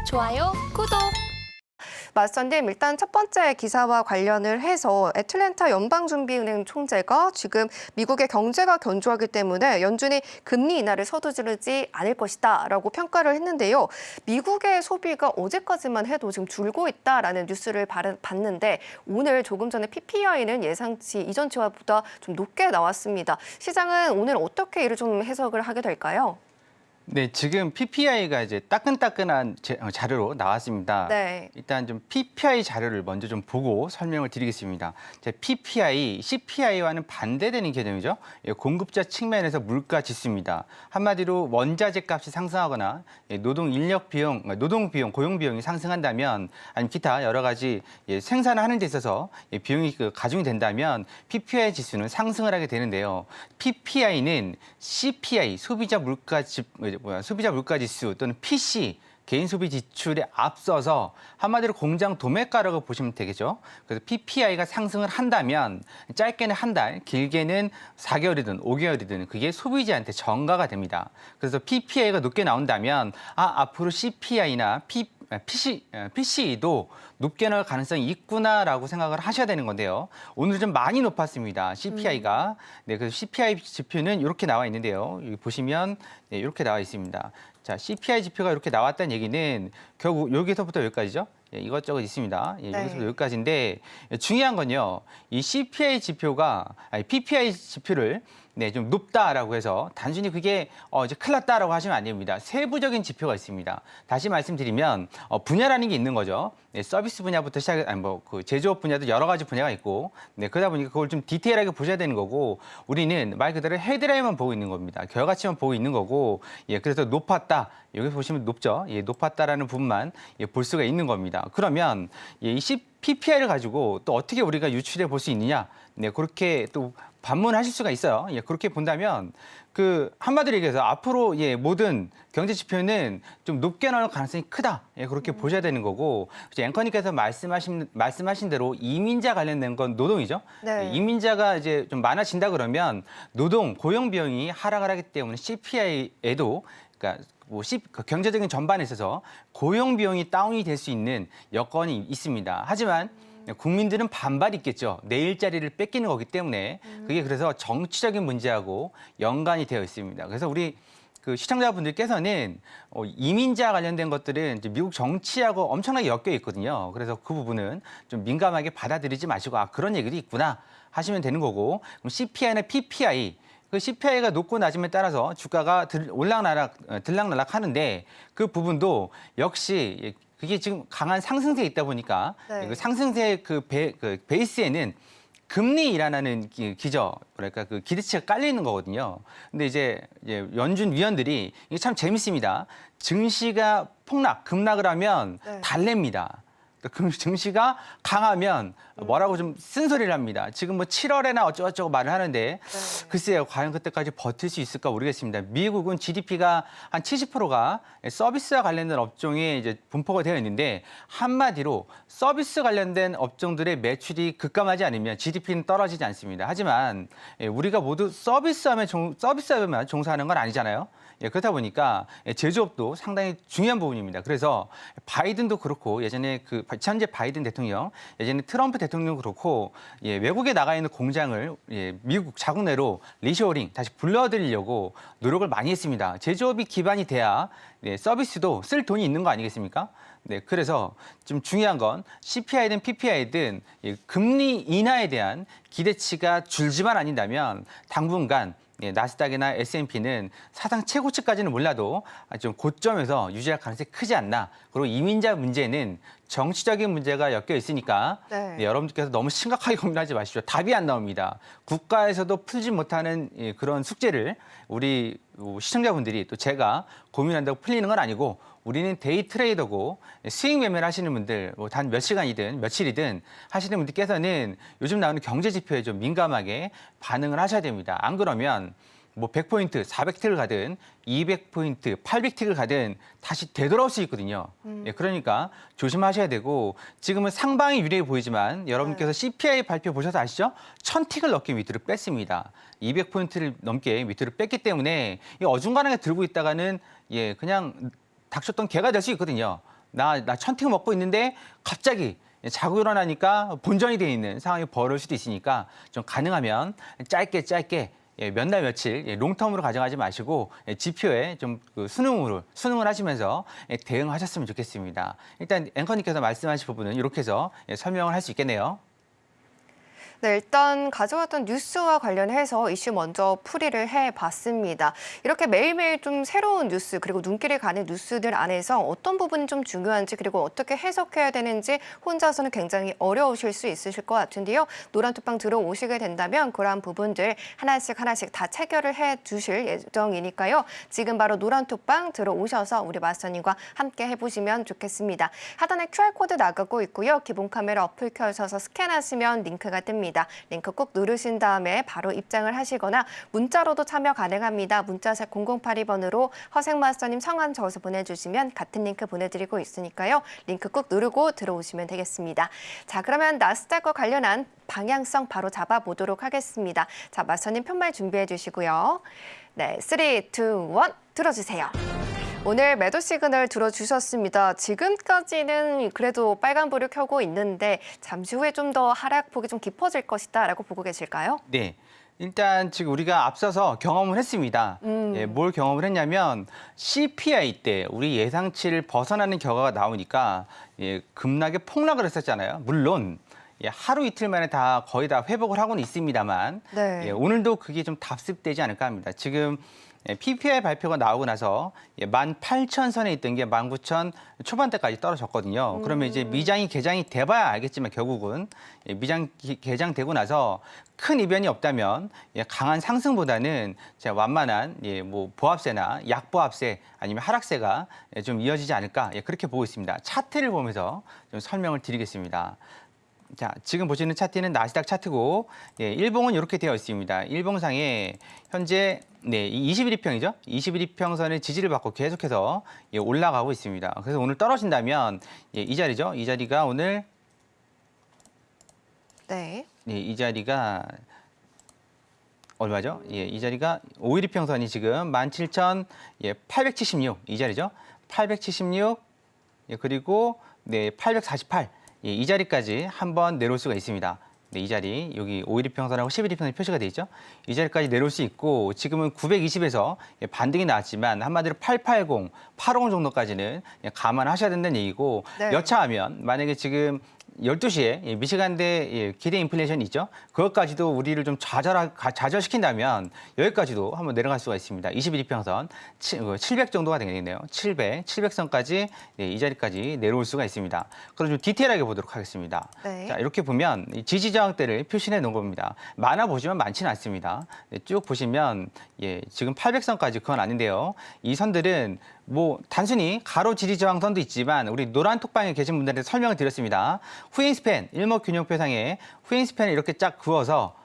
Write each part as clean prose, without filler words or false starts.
좋아요, 구독. 맞선님, 일단 첫 번째 기사와 관련을 해서 애틀랜타 연방준비은행 총재가 지금 미국의 경제가 견조하기 때문에 연준이 금리 인하를 서두르지 않을 것이다라고 평가를 했는데요. 미국의 소비가 어제까지만 해도 지금 줄고 있다라는 뉴스를 봤는데 오늘 조금 전에 PPI는 예상치 이전치보다 좀 높게 나왔습니다. 시장은 오늘 어떻게 이를 좀 해석을 하게 될까요? 네, 지금 PPI가 이제 따끈따끈한 자료로 나왔습니다. 네. 일단 좀 PPI 자료를 먼저 좀 보고 설명을 드리겠습니다. PPI, CPI와는 반대되는 개념이죠. 공급자 측면에서 물가 지수입니다. 한마디로 원자재 값이 상승하거나 노동 인력 비용, 노동 비용, 고용 비용이 상승한다면 아니면 기타 여러 가지 생산을 하는 데 있어서 비용이 가중이 된다면 PPI 지수는 상승을 하게 되는데요. PPI는 CPI, 소비자 물가 지수 또는 PC, 개인 소비 지출에 앞서서 한마디로 공장 도매가라고 보시면 되겠죠. 그래서 PPI가 상승을 한다면 짧게는 한 달, 길게는 4개월이든 5개월이든 그게 소비자한테 전가가 됩니다. 그래서 PPI가 높게 나온다면 앞으로 CPI나 PC도 높게 나올 가능성이 있구나라고 생각을 하셔야 되는 건데요. 오늘 좀 많이 높았습니다. CPI가. 네, 그래서 CPI 지표는 이렇게 나와 있는데요. 여기 보시면 네, 이렇게 나와 있습니다. 자, CPI 지표가 이렇게 나왔다는 얘기는 결국 여기서부터 여기까지죠. 이것저것 있습니다. 여기서부터 여기까지인데 중요한 건요. 이 PPI 지표를 좀 높다라고 해서 단순히 그게 이제 큰일 났다라고 하시면 안 됩니다. 세부적인 지표가 있습니다. 다시 말씀드리면 분야라는 게 있는 거죠. 서비스 분야부터 그 제조업 분야도 여러 가지 분야가 있고 그러다 보니까 그걸 좀 디테일하게 보셔야 되는 거고 우리는 말 그대로 헤드라인만 보고 있는 겁니다. 결과치만 보고 있는 거고 그래서 높았다. 여기 보시면 높죠. 높았다라는 부분만 볼 수가 있는 겁니다. 그러면 이 PPI를 가지고 또 어떻게 우리가 유출해 볼 수 있느냐? 그렇게 또 반문하실 수가 있어요. 그렇게 본다면 한마디로 얘기해서 앞으로 모든 경제 지표는 좀 높게 나올 가능성이 크다. 그렇게 보셔야 되는 거고 앵커님께서 말씀하신 대로 이민자 관련된 건 노동이죠. 네. 이민자가 이제 좀 많아진다 그러면 노동 고용 비용이 하락을 하기 때문에 CPI에도 그러니까 경제적인 전반에 있어서 고용 비용이 다운이 될 수 있는 여건이 있습니다. 하지만 국민들은 반발이 있겠죠. 내 일자리를 뺏기는 거기 때문에 그게 그래서 정치적인 문제하고 연관이 되어 있습니다. 그래서 우리 시청자분들께서는 이민자 관련된 것들은 이제 미국 정치하고 엄청나게 엮여 있거든요. 그래서 그 부분은 좀 민감하게 받아들이지 마시고 그런 얘기도 있구나 하시면 되는 거고 그럼 CPI나 PPI CPI가 높고 낮음에 따라서 주가가 들락날락 하는데 그 부분도 역시 그게 지금 강한 상승세에 있다 보니까 그 상승세의 베이스에는 금리 인하라는 뭐랄까 기대치가 깔려 있는 거거든요. 근데 이제 연준 위원들이 이게 참 재밌습니다. 증시가 급락을 하면 달래입니다. 증시가 강하면 뭐라고 좀 쓴소리를 합니다. 지금 7월에나 어쩌고저쩌고 말을 하는데 글쎄요. 과연 그때까지 버틸 수 있을까 모르겠습니다. 미국은 GDP가 한 70%가 서비스와 관련된 업종에 이제 분포가 되어 있는데 한마디로 서비스 관련된 업종들의 매출이 급감하지 않으면 GDP는 떨어지지 않습니다. 하지만 우리가 모두 서비스업에만 종사하는 건 아니잖아요. 그렇다 보니까 제조업도 상당히 중요한 부분입니다. 그래서 바이든도 그렇고 예전에 현재 바이든 대통령, 예전에 트럼프 대통령 그렇고 외국에 나가 있는 공장을 미국 자국 내로 리쇼어링 다시 불러들이려고 노력을 많이 했습니다. 제조업이 기반이 돼야 서비스도 쓸 돈이 있는 거 아니겠습니까? 그래서 좀 중요한 건 CPI든 PPI든 금리 인하에 대한 기대치가 줄지만 않는다면 당분간 나스닥이나 S&P는 사상 최고치까지는 몰라도 좀 고점에서 유지할 가능성이 크지 않나. 그리고 이민자 문제는 정치적인 문제가 엮여 있으니까 여러분들께서 너무 심각하게 고민하지 마십시오. 답이 안 나옵니다. 국가에서도 풀지 못하는 그런 숙제를 우리 시청자분들이 또 제가 고민한다고 풀리는 건 아니고 우리는 데이 트레이더고 수익 매매를 하시는 분들 단 몇 시간이든 며칠이든 하시는 분들께서는 요즘 나오는 경제 지표에 좀 민감하게 반응을 하셔야 됩니다. 안 그러면 100포인트, 400틱을 가든 200포인트, 800틱을 가든 다시 되돌아올 수 있거든요. 그러니까 조심하셔야 되고 지금은 상방이 유리해 보이지만 여러분께서 CPI 발표 보셔서 아시죠? 1000틱을 넘게 밑으로 뺐습니다. 200포인트를 넘게 밑으로 뺐기 때문에 어중간하게 들고 있다가는 그냥 닥쳤던 개가 될 수 있거든요. 나 천팅 먹고 있는데 갑자기 자고 일어나니까 본전이 돼 있는 상황이 벌어질 수도 있으니까 좀 가능하면 짧게 몇 날 며칠 롱텀으로 가져가지 마시고 지표에 좀 수능을 하시면서 대응하셨으면 좋겠습니다. 일단 앵커님께서 말씀하신 부분은 이렇게 해서 설명을 할 수 있겠네요. 네, 일단 가져왔던 뉴스와 관련해서 이슈 먼저 풀이를 해봤습니다. 이렇게 매일매일 좀 새로운 뉴스 그리고 눈길이 가는 뉴스들 안에서 어떤 부분이 좀 중요한지 그리고 어떻게 해석해야 되는지 혼자서는 굉장히 어려우실 수 있으실 것 같은데요. 노란톡방 들어오시게 된다면 그러한 부분들 하나씩 다 체결을 해주실 예정이니까요. 지금 바로 노란톡방 들어오셔서 우리 마스터님과 함께 해보시면 좋겠습니다. 하단에 QR코드 나가고 있고요. 기본 카메라 어플 켜셔서 스캔하시면 링크가 뜹니다. 링크 꼭 누르신 다음에 바로 입장을 하시거나 문자로도 참여 가능합니다. 문자샵 0082번으로 허생마스터님 성함 적어서 보내주시면 같은 링크 보내드리고 있으니까요. 링크 꼭 누르고 들어오시면 되겠습니다. 자, 그러면 나스닥과 관련한 방향성 바로 잡아보도록 하겠습니다. 자, 마스터님 편말 준비해 주시고요. 네, 3, 2, 1 들어주세요. 오늘 매도 시그널 들어주셨습니다. 지금까지는 그래도 빨간불을 켜고 있는데 잠시 후에 좀 더 하락폭이 좀 깊어질 것이다라고 보고 계실까요? 네. 일단 지금 우리가 앞서서 경험을 했습니다. 뭘 경험을 했냐면 CPI 때 우리 예상치를 벗어나는 결과가 나오니까 급락에 폭락을 했었잖아요. 물론 하루 이틀 만에 다 거의 다 회복을 하고는 있습니다만 네. 오늘도 그게 좀 답습되지 않을까 합니다. 지금 PPI 발표가 나오고 나서 18,000선에 있던 게 19,000 초반대까지 떨어졌거든요. 그러면 이제 미장이 개장이 돼봐야 알겠지만 결국은 미장 개장되고 나서 큰 이변이 없다면 강한 상승보다는 완만한 뭐 보합세나 약보합세 아니면 하락세가 좀 이어지지 않을까 그렇게 보고 있습니다. 차트를 보면서 좀 설명을 드리겠습니다. 자, 지금 보시는 차트는 나스닥 차트고 일봉은 이렇게 되어 있습니다. 일봉상에 현재 21일평이죠. 21일평선의 지지를 받고 계속해서 올라가고 있습니다. 그래서 오늘 떨어진다면 이 자리죠. 이 자리가 오늘 네. 이 자리가 얼마죠? 이 자리가 5일이평선이 지금 17,876 이 자리죠. 876 그리고 848 이 자리까지 한번 내려올 수가 있습니다. 이 자리 여기 5일이평선하고 11일평선이 표시가 돼 있죠. 이 자리까지 내려올 수 있고 지금은 920에서 반등이 나왔지만 한마디로 880, 850 정도까지는 감안하셔야 된다는 얘기고 네. 여차하면 만약에 지금 12시에 미시간대 기대 인플레이션이 있죠. 그것까지도 우리를 좀 좌절시킨다면 여기까지도 한번 내려갈 수가 있습니다. 21일평선 700 정도가 되겠네요. 700선까지 이 자리까지 내려올 수가 있습니다. 그럼 좀 디테일하게 보도록 하겠습니다. 네. 자, 이렇게 보면 지지 저항대를 표시해 놓은 겁니다. 많아 보시면 많지는 않습니다. 쭉 보시면 지금 800선까지 그건 아닌데요. 이 선들은 뭐 단순히 가로 지지 저항선도 있지만 우리 노란 톡방에 계신 분들한테 설명을 드렸습니다. 후행스팬 일목균형표상에 후행스팬을 이렇게 쫙 그어서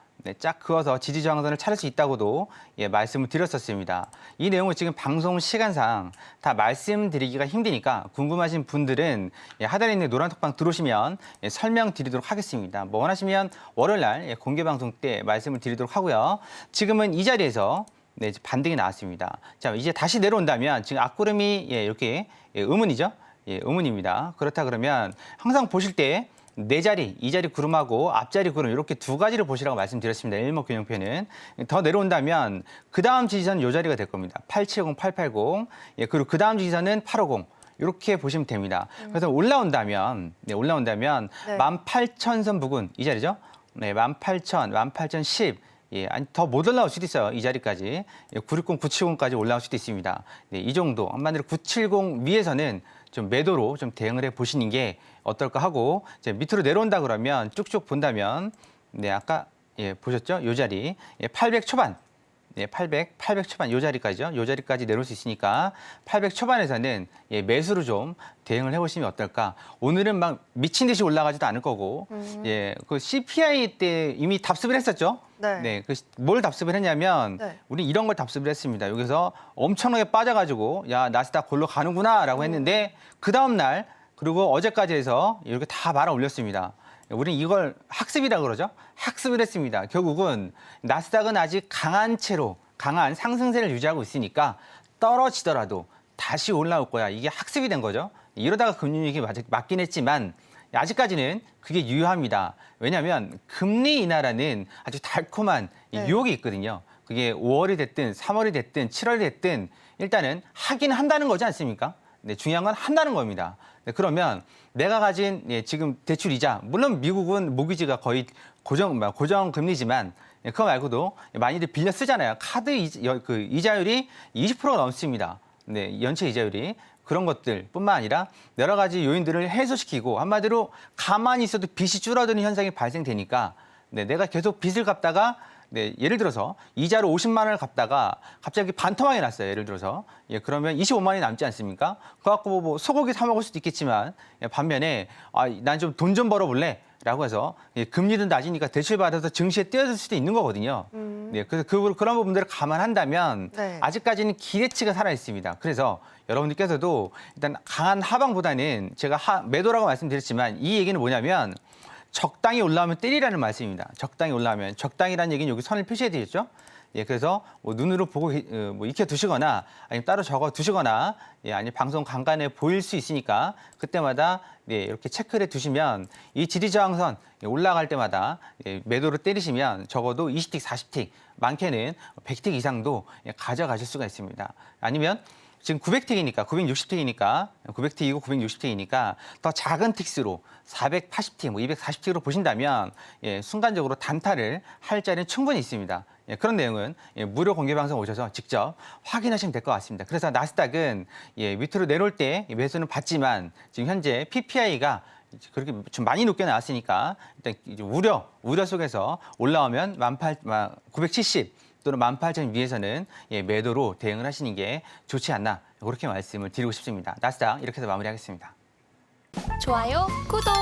지지 저항선을 찾을 수 있다고도 말씀을 드렸었습니다. 이 내용을 지금 방송 시간상 다 말씀드리기가 힘드니까 궁금하신 분들은 하단에 있는 노란 톡방 들어오시면 설명드리도록 하겠습니다. 뭐 원하시면 월요일 날 공개 방송 때 말씀을 드리도록 하고요. 지금은 이 자리에서 이제 반등이 나왔습니다. 자, 이제 다시 내려온다면 지금 앞구름이 이렇게 음운이죠. 음운입니다. 그렇다 그러면 항상 보실 때 네 자리, 이 자리 구름하고 앞자리 구름 이렇게 두 가지를 보시라고 말씀드렸습니다. 일목균형표는 더 내려온다면 그 다음 지지선은 이 자리가 될 겁니다. 870, 880 그리고 그 다음 지지선은 850. 이렇게 보시면 됩니다. 그래서 올라온다면 네. 18,000선 부근 이 자리죠. 18,000, 18,010 아니 더 못 올라올 수도 있어요. 이 자리까지 960, 970까지 올라올 수도 있습니다. 이 정도 한마디로 970 위에서는 좀 매도로 좀 대응을 해 보시는 게 어떨까 하고 이제 밑으로 내려온다 그러면 쭉쭉 본다면 아까 보셨죠? 이 자리 800 초반 800 초반 이 자리까지죠. 이 자리까지 내려올 수 있으니까 800 초반에서는 매수로 좀 대응을 해보시면 어떨까. 오늘은 막 미친 듯이 올라가지도 않을 거고 그 CPI 때 이미 답습을 했었죠. 네. 뭘 답습을 했냐면 우리 이런 걸 답습을 했습니다. 여기서 엄청나게 빠져가지고 야 나스닥 골로 가는구나라고 했는데 그 다음 날 그리고 어제까지 해서 이렇게 다 말아 올렸습니다. 우리는 이걸 학습이라고 그러죠. 학습을 했습니다. 결국은 나스닥은 아직 강한 채로 강한 상승세를 유지하고 있으니까 떨어지더라도 다시 올라올 거야. 이게 학습이 된 거죠. 이러다가 금리 인하가 맞긴 했지만 아직까지는 그게 유효합니다. 왜냐하면 금리 인하라는 아주 달콤한 이 네. 유혹이 있거든요. 그게 5월이 됐든 3월이 됐든 7월이 됐든 일단은 하긴 한다는 거지 않습니까? 네, 중요한 건 한다는 겁니다. 네, 그러면 내가 가진 지금 대출 이자, 물론 미국은 모기지가 거의 고정 금리지만 그거 말고도 많이들 빌려 쓰잖아요. 카드 이자율이 20%가 넘습니다. 네, 연체 이자율이. 그런 것들뿐만 아니라 여러 가지 요인들을 해소시키고 한마디로 가만히 있어도 빚이 줄어드는 현상이 발생되니까 네, 내가 계속 빚을 갚다가 네, 예를 들어서 이자로 50만 원을 갚다가 갑자기 반토막이 났어요. 예를 들어서 그러면 25만 원이 남지 않습니까? 그거 갖고 뭐 소고기 사 먹을 수도 있겠지만 반면에 난 좀 돈 좀 벌어볼래? 라고 해서 금리도 낮으니까 대출 받아서 증시에 뛰어들 수도 있는 거거든요. 네, 그래서 그런 부분들을 감안한다면 네. 아직까지는 기대치가 살아 있습니다. 그래서 여러분들께서도 일단 강한 하방보다는 제가 매도라고 말씀드렸지만 이 얘기는 뭐냐면 적당히 올라오면 때리라는 말씀입니다. 적당히 올라오면 적당이라는 얘기는 여기 선을 표시해 드렸죠. 그래서 뭐 눈으로 보고 뭐 익혀 두시거나 아니면 따로 적어 두시거나 아니면 방송 간간에 보일 수 있으니까 그때마다 이렇게 체크를 해 두시면 이 지지저항선 올라갈 때마다 매도로 때리시면 적어도 20틱, 40틱, 많게는 100틱 이상도 가져가실 수가 있습니다. 아니면 지금 900틱이니까, 960틱이니까, 900틱이고 960틱이니까 더 작은 틱스로 480틱, 뭐 240틱으로 보신다면 순간적으로 단타를 할 자리는 충분히 있습니다. 그런 내용은 무료 공개 방송 오셔서 직접 확인하시면 될 것 같습니다. 그래서 나스닥은 밑으로 내려올 때 매수는 받지만 지금 현재 PPI가 그렇게 좀 많이 높게 나왔으니까 일단 이제 우려 속에서 올라오면 970 또는 18,000 위에서는 매도로 대응을 하시는 게 좋지 않나 그렇게 말씀을 드리고 싶습니다. 나스닥 이렇게 해서 마무리하겠습니다. 좋아요, 구독!